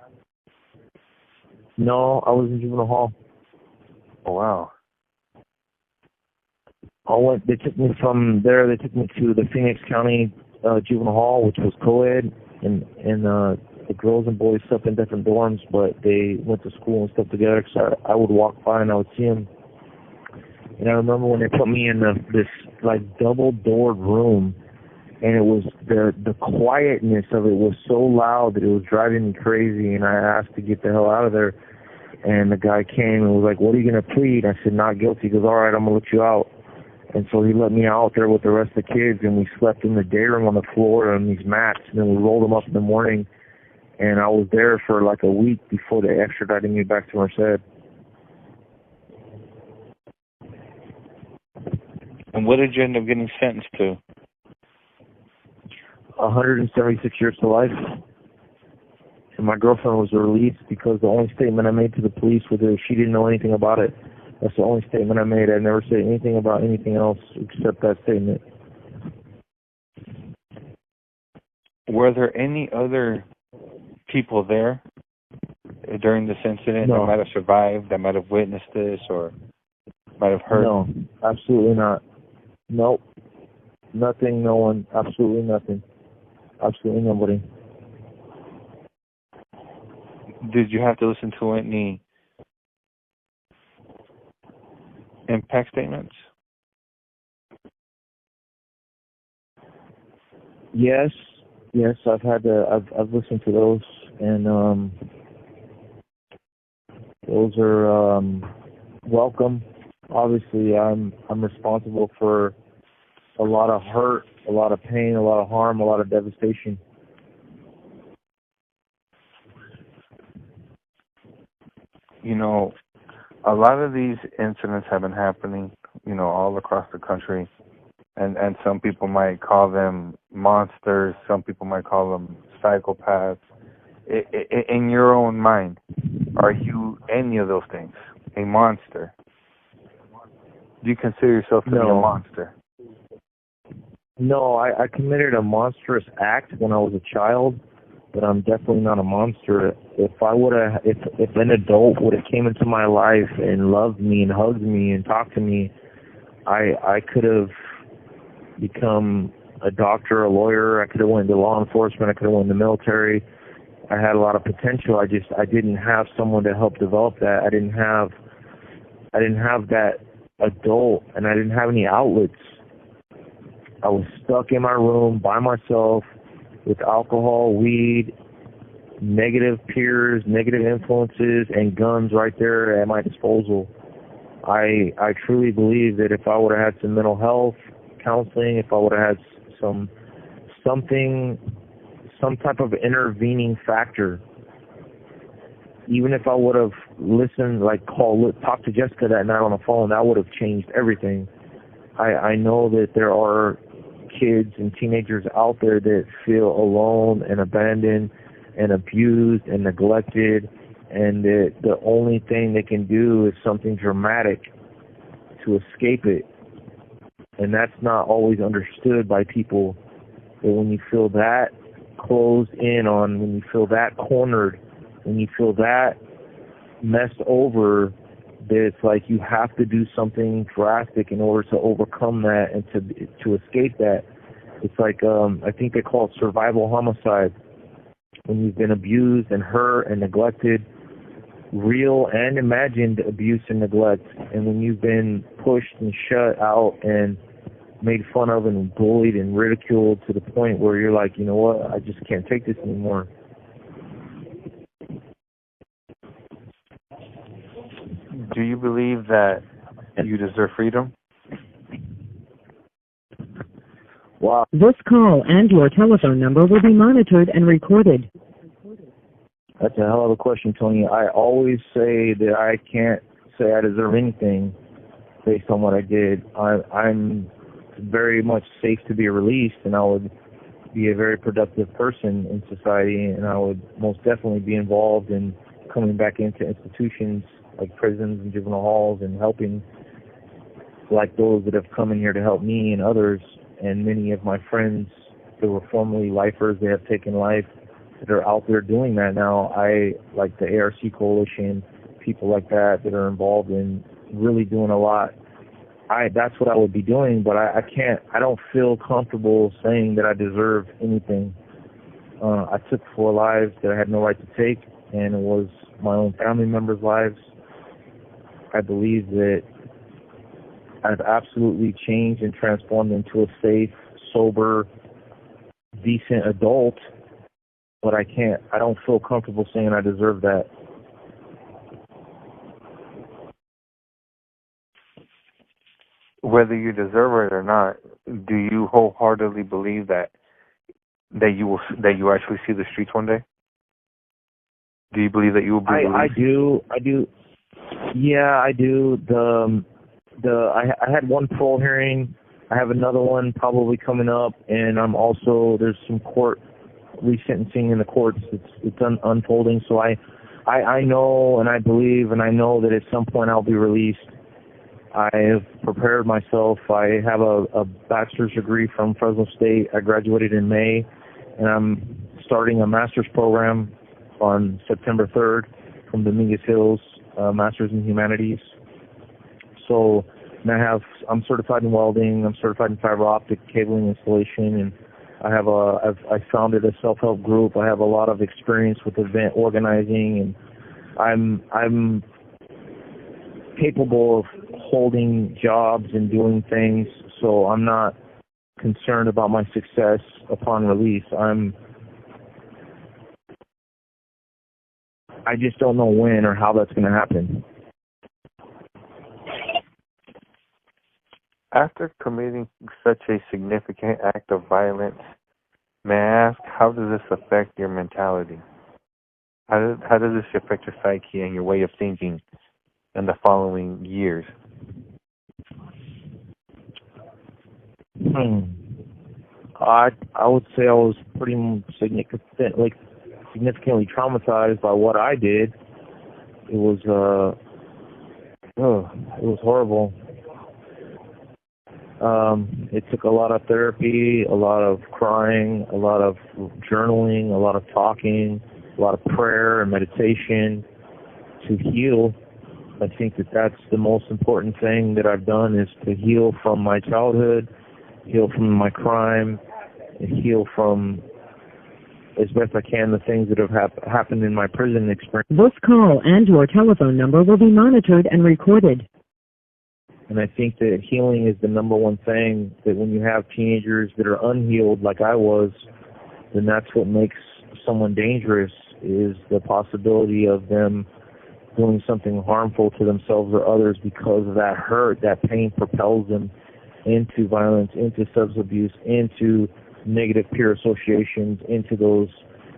No, I was in juvenile hall. Oh, wow. They took me from there. They took me to the Phoenix County Juvenile Hall, which was co-ed, and the girls and boys slept in different dorms, but they went to school and stuff together. So I would walk by and I would see them. And I remember when they put me in this double-doored room, and it was the quietness of it was so loud that it was driving me crazy. And I asked to get the hell out of there. And the guy came and was like, "What are you gonna plead?" I said, "Not guilty." He goes, "All right, I'm gonna let you out." And so he let me out there with the rest of the kids, and we slept in the day room on the floor on these mats, and then we rolled them up in the morning, and I was there for like a week before they extradited me back to Merced. And what did you end up getting sentenced to? 176 years to life. and my girlfriend was released because the only statement I made to the police was that she didn't know anything about it. That's the only statement I made. I never said anything about anything else except that statement. Were there any other people there during this incident No. that might have survived, that might have witnessed this, or might have heard? No, absolutely not. Nope. Nothing, no one, absolutely nothing. Absolutely nobody. Did you have to listen to any impact statements? Yes, I've had to. I've listened to those, and those are welcome. Obviously, I'm responsible for a lot of hurt, a lot of pain, a lot of harm, a lot of devastation. You know, a lot of these incidents have been happening, all across the country. And some people might call them monsters. Some people might call them psychopaths. In your own mind, are you any of those things? A monster? Do you consider yourself to be a monster? No, I committed a monstrous act when I was a child, but I'm definitely not a monster. If an adult would have came into my life and loved me and hugged me and talked to me, I could have become a doctor, a lawyer. I could have went into law enforcement. I could have went into the military. I had a lot of potential. I didn't have someone to help develop that. I didn't have that adult, and I didn't have any outlets. I was stuck in my room by myself with alcohol, weed, negative peers, negative influences, and guns right there at my disposal. I truly believe that if I would have had some mental health counseling, if I would have had some type of intervening factor, even if I would have listened, talked to Jessica that night on the phone, that would have changed everything. I know that there are kids and teenagers out there that feel alone and abandoned and abused and neglected, and that the only thing they can do is something dramatic to escape it. And that's not always understood by people. But when you feel that closed in on, when you feel that cornered, when you feel that messed over, that it's like you have to do something drastic in order to overcome that and to escape that. It's like I think they call it survival homicide. When you've been abused and hurt and neglected, real and imagined abuse and neglect, and when you've been pushed and shut out and made fun of and bullied and ridiculed to the point where you're like, you know what, I just can't take this anymore. Do you believe that you deserve freedom? Wow. This call and your telephone number will be monitored and recorded. That's a hell of a question, Tony. I always say that I can't say I deserve anything based on what I did. I'm very much safe to be released, and I would be a very productive person in society, and I would most definitely be involved in coming back into institutions like prisons and juvenile halls and helping like those that have come in here to help me and others, and many of my friends that were formerly lifers that have taken life that are out there doing that now. I like the ARC Coalition, people like that are involved in really doing a lot. That's what I would be doing, but I don't feel comfortable saying that I deserve anything. I took 4 lives that I had no right to take, and it was my own family members' lives. I believe that I've absolutely changed and transformed into a safe, sober, decent adult, but I don't feel comfortable saying I deserve that. Whether you deserve it or not, do you wholeheartedly believe that you actually see the streets one day? Do you believe that you will be released? I do. Yeah, I do. I had one parole hearing. I have another one probably coming up, and there's some court resentencing in the courts. It's unfolding. So I know and I believe and I know that at some point I'll be released. I have prepared myself. I have a bachelor's degree from Fresno State. I graduated in May, and I'm starting a master's program on September 3rd from Dominguez Hills, Master's in Humanities. So and I'm certified in welding. I'm certified in fiber optic cabling installation, and I founded a self-help group. I have a lot of experience with event organizing, and I'm capable of holding jobs and doing things, so I'm not concerned about my success upon release. I just don't know when or how that's going to happen. After committing such a significant act of violence, may I ask, how does this affect your mentality? How does this affect your psyche and your way of thinking in the following years? I would say I was pretty significantly traumatized by what I did. It was horrible. It took a lot of therapy, a lot of crying, a lot of journaling, a lot of talking, a lot of prayer and meditation to heal. I think that's the most important thing that I've done, is to heal from my childhood, heal from my crime, and heal from, as best I can, the things that have happened in my prison experience. This call and your telephone number will be monitored and recorded. And I think that healing is the number one thing, that when you have teenagers that are unhealed like I was, then that's what makes someone dangerous, is the possibility of them doing something harmful to themselves or others, because of that hurt, that pain propels them into violence, into substance abuse, into negative peer associations, into those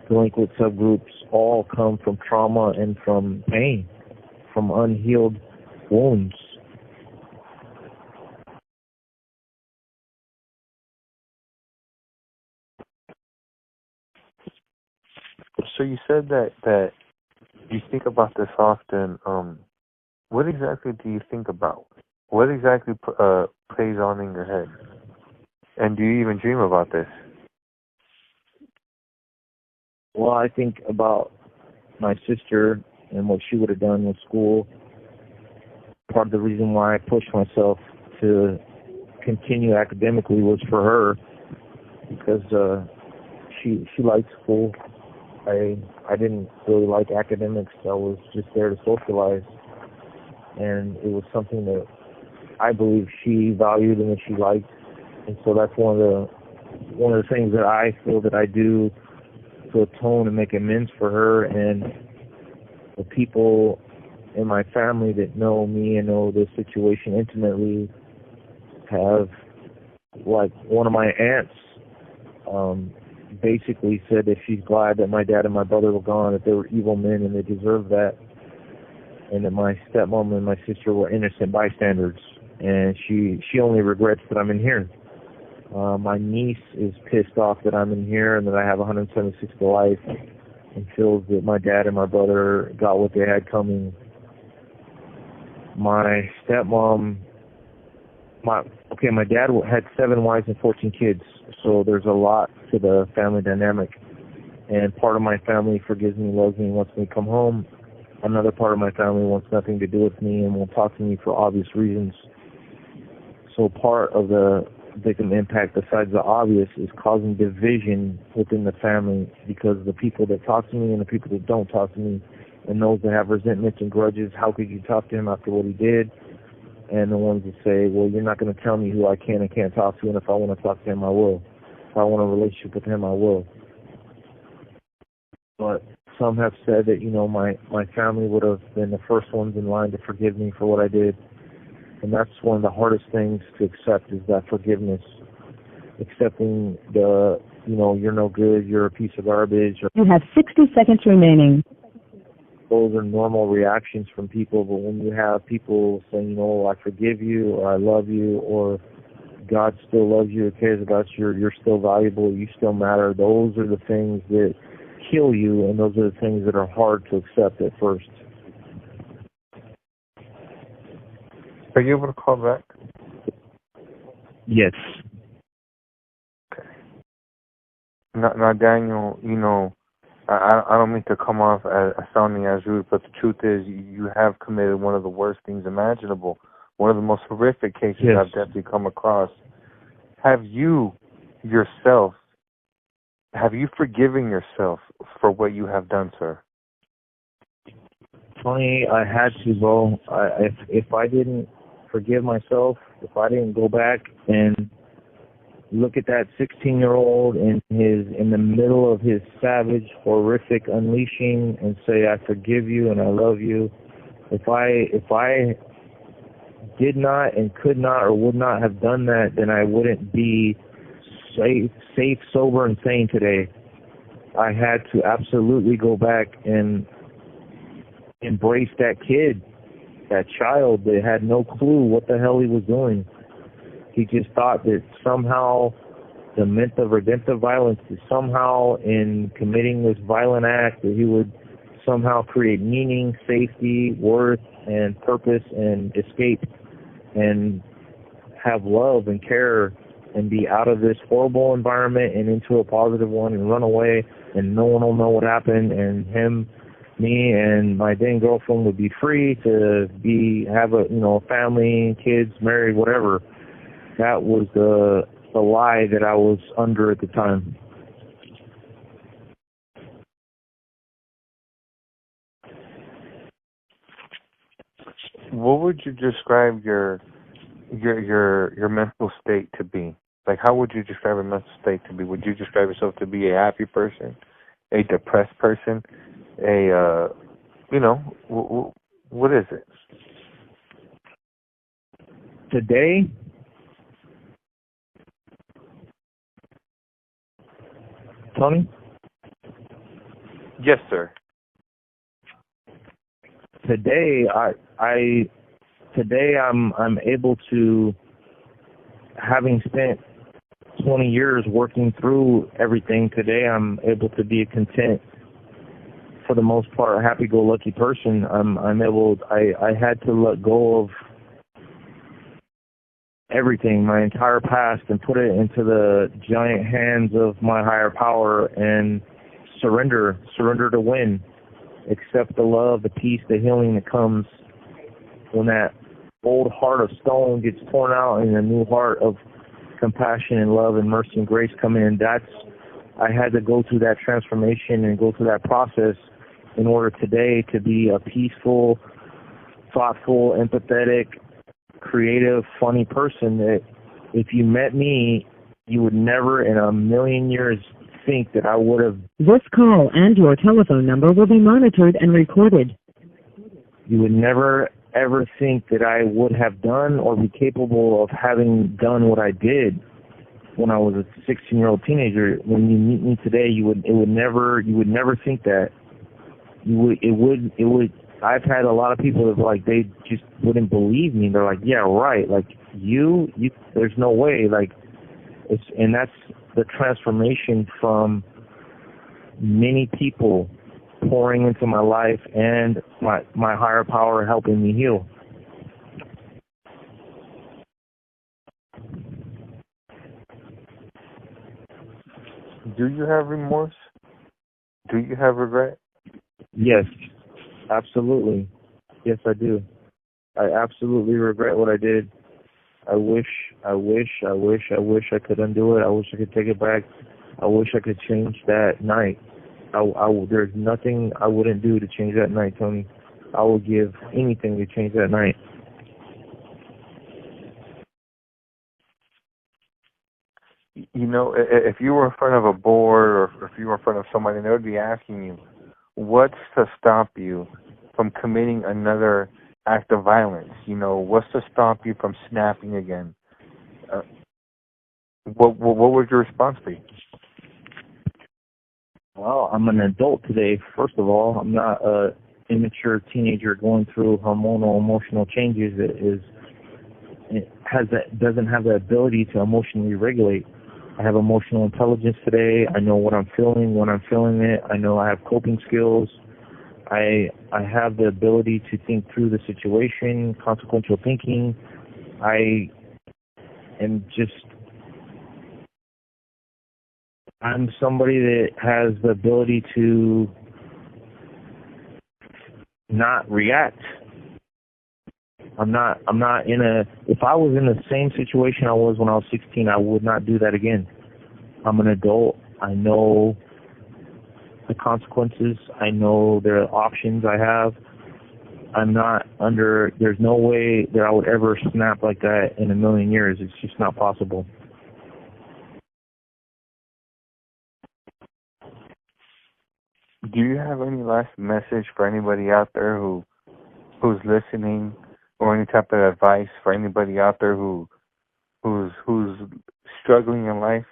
delinquent subgroups. All come from trauma and from pain, from unhealed wounds. So you said that you think about this often. What exactly do you think about? What exactly plays on in your head? And do you even dream about this? Well, I think about my sister and what she would have done with school. Part of the reason why I pushed myself to continue academically was for her, because she liked school. I didn't really like academics. I was just there to socialize, and it was something that I believe she valued and that she liked. And so that's one of the things that I feel that I do to atone and make amends for her. And the people in my family that know me and know this situation intimately have, like, one of my aunts basically said that she's glad that my dad and my brother were gone, that they were evil men and they deserved that, and that my stepmom and my sister were innocent bystanders, and she only regrets that I'm in here. My niece is pissed off that I'm in here and that I have 176 to life, and feels that my dad and my brother got what they had coming. My stepmom, my dad had 7 wives and 14 kids, so there's a lot to the family dynamic. And part of my family forgives me, loves me, wants me to come home. Another part of my family wants nothing to do with me and won't talk to me for obvious reasons. So part of the victim impact, besides the obvious, is causing division within the family, because the people that talk to me and the people that don't talk to me, and those that have resentments and grudges, how could you talk to him after what he did? And the ones that say, well, you're not going to tell me who I can and can't talk to, and if I want to talk to him, I will. If I want a relationship with him, I will. But some have said that, my family would have been the first ones in line to forgive me for what I did. And that's one of the hardest things to accept, is that forgiveness. Accepting you're no good, you're a piece of garbage. You have 60 seconds remaining. Those are normal reactions from people, but when you have people saying, I forgive you, or I love you, or God still loves you, cares about you, you're still valuable, you still matter. Those are the things that kill you, and those are the things that are hard to accept at first. Are you able to call back? Yes. Okay. Now, Daniel, I don't mean to come off as sounding as rude, but the truth is you have committed one of the worst things imaginable, one of the most horrific cases Yes. I've definitely come across. Have you yourself, have you forgiven yourself for what you have done, sir? Tony, I had to, bro. If I didn't forgive myself, if I didn't go back and look at that 16-year-old in the middle of his savage, horrific unleashing and say, I forgive you and I love you. If I did not and could not or would not have done that, then I wouldn't be safe, sober, and sane today. I had to absolutely go back and embrace that kid, that child that had no clue what the hell he was doing. He just thought that somehow the meant of redemptive violence is somehow in committing this violent act that he would somehow create meaning, safety, worth, and purpose and escape and have love and care and be out of this horrible environment and into a positive one and run away and no one will know what happened and me and my then girlfriend would be free to have a family, kids, married, whatever. That was the lie that I was under at the time. What would you describe your mental state to be? Like, how would you describe a mental state to be? Would you describe yourself to be a happy person, a depressed person, what is it? Today, Tony? Yes, sir. Today, I'm able to, having spent 20 years working through everything, today I'm able to be a content, for the most part, happy-go-lucky person. I had to let go of everything, my entire past, and put it into the giant hands of my higher power and surrender to win. Accept the love, the peace, the healing that comes when that old heart of stone gets torn out and a new heart of compassion and love and mercy and grace come in. I had to go through that transformation and go through that process in order today to be a peaceful, thoughtful, empathetic, creative, funny person that if you met me, you would never in a million years think that I would have. This call and your telephone number will be monitored and recorded. You would never ever think that I would have done or be capable of having done what I did when I was a 16-year-old teenager. When you meet me today, you would never think that. I've had a lot of people that they just wouldn't believe me. They're like, yeah, right. Like you there's no way. And that's the transformation from many people pouring into my life and my higher power helping me heal. Do you have remorse? Do you have regret? Yes, absolutely. Yes, I do. I absolutely regret what I did. I wish I could undo it. I wish I could take it back. I wish I could change that night. There's nothing I wouldn't do to change that night, Tony. I would give anything to change that night. If you were in front of a board or if you were in front of somebody, they would be asking you, what's to stop you from committing another act of violence? What's to stop you from snapping again? What would your response be? Well, I'm an adult today, first of all. I'm not an immature teenager going through hormonal, emotional changes that is doesn't have the ability to emotionally regulate. I have emotional intelligence today. I know what I'm feeling when I'm feeling it. I know I have coping skills. I have the ability to think through the situation, consequential thinking. I am just, I'm somebody that has the ability to not react. I'm not if I was in the same situation I was when I was 16, I would not do that again. I'm an adult. I know the consequences. I know the options I have. There's no way that I would ever snap like that in a million years. It's just not possible. Do you have any last message for anybody out there who's listening, or any type of advice for anybody out there who's struggling in life?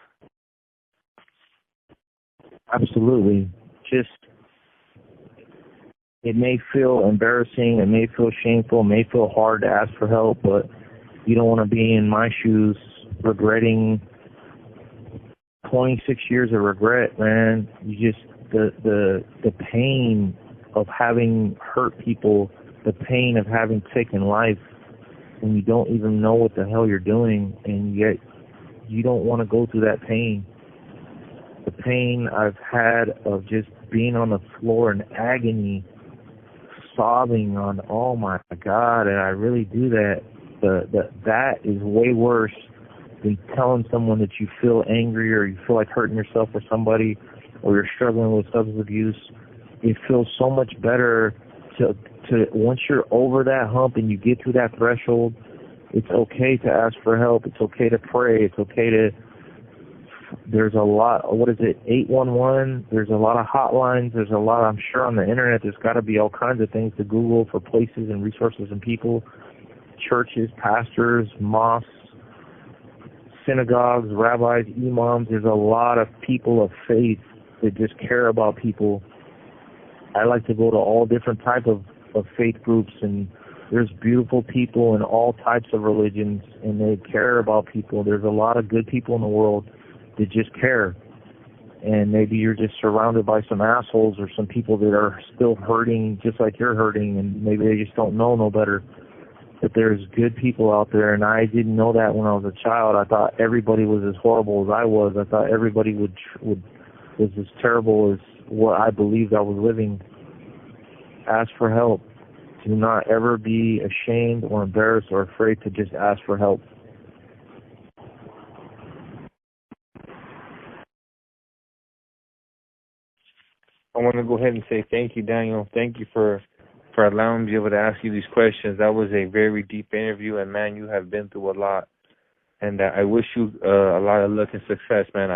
Absolutely. Just, it may feel embarrassing, it may feel shameful, it may feel hard to ask for help, but you don't want to be in my shoes regretting 26 years of regret, man. You just, the pain of having hurt people, the pain of having taken life when you don't even know what the hell you're doing, and yet you don't want to go through that pain. The pain I've had of just being on the floor in agony, sobbing on, oh my God, and I really do that. That is way worse than telling someone that you feel angry or you feel like hurting yourself or somebody, or you're struggling with substance abuse. It feels so much better to once you're over that hump and you get through that threshold, it's okay to ask for help. It's okay to pray. It's okay to, there's a lot, 811? There's a lot of hotlines. There's a lot, I'm sure on the internet, there's got to be all kinds of things to Google for places and resources and people, churches, pastors, mosques, synagogues, rabbis, imams. There's a lot of people of faith that just care about people. I like to go to all different type of faith groups, and there's beautiful people in all types of religions, and they care about people. There's a lot of good people in the world that just care. And maybe you're just surrounded by some assholes or some people that are still hurting just like you're hurting, and maybe they just don't know no better. But there's good people out there, and I didn't know that when I was a child. I thought everybody was as horrible as I was. I thought everybody was as terrible as what I believed I was living. Ask for help. Do not ever be ashamed or embarrassed or afraid to just ask for help. I want to go ahead and say thank you, Daniel. Thank you for allowing me to be able to ask you these questions. That was a very deep interview, and man, you have been through a lot. And I wish you a lot of luck and success, man.